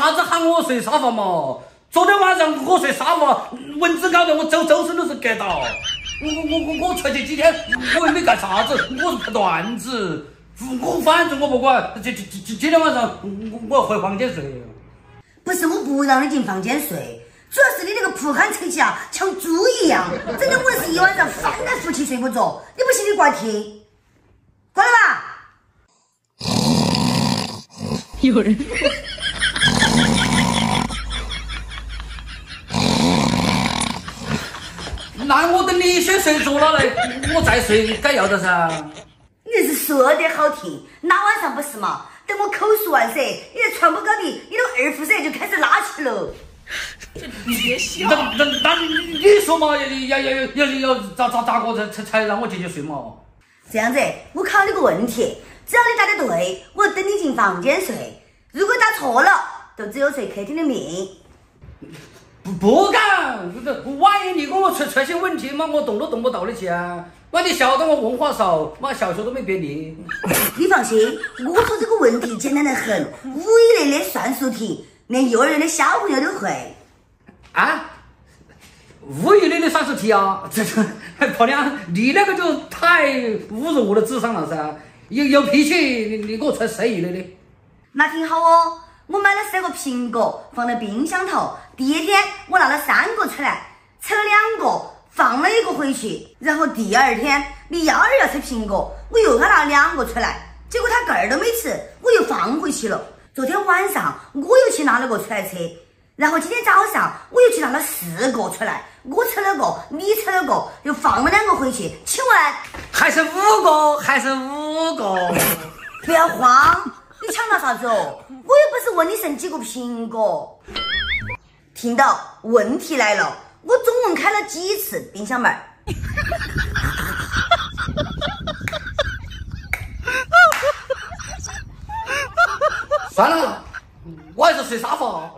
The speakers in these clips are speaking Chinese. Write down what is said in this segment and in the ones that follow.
啥子喊我睡沙发嘛？昨天晚上我睡沙发，蚊子咬得我周身都是疙瘩。我出去几天，我也没干啥子，我是拍段子。反正我不管，今天晚上我要回房间睡。不是我不让你进房间睡，主要是你那个铺汗吹起啊，像猪一样，整得我是一晚上翻来覆去睡不着。你不信你过来听，过来吧。有人。那我等你先睡着了嘞，我再睡该要的噻。你是说得好听，那晚上不是嘛？等我口述完噻，你在床铺高底，你的二胡噻就开始拉起了。你别笑。那你说嘛，要咋个才让我进去睡嘛？这样子，我考你个问题，只要你答得对，我等你进房间睡；如果答错了，就只有睡客厅的命。不敢，万一你给我出些问题嘛，我动都动不到的去啊！万一晓得我文化少，妈小学都没毕业。你放心，我说这个问题简单得很，5以内的算术题，连幼儿园的小朋友都会。啊？5以内的算术题啊？这婆娘，你那个就太侮辱我的智商了噻！有脾气，你给我出10以内的。那挺好哦。我买了3个苹果放在冰箱头，第一天我拿了3个出来，吃了2个，放了1个回去，然后第二天你幺儿要吃苹果，我又给他拿2个出来，结果他个儿都没吃，我又放回去了。昨天晚上我又去拿了个出来吃，然后今天早上我又去拿了4个出来，我吃了个，你吃了个，又放了2个回去，请问还是5个，还是5个？不要慌。你抢到啥子哦？我又不是问你剩几个苹果。听到问题来了，我总共开了几次冰箱门？算了，我还是睡沙发，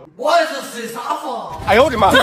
哎呦我的妈！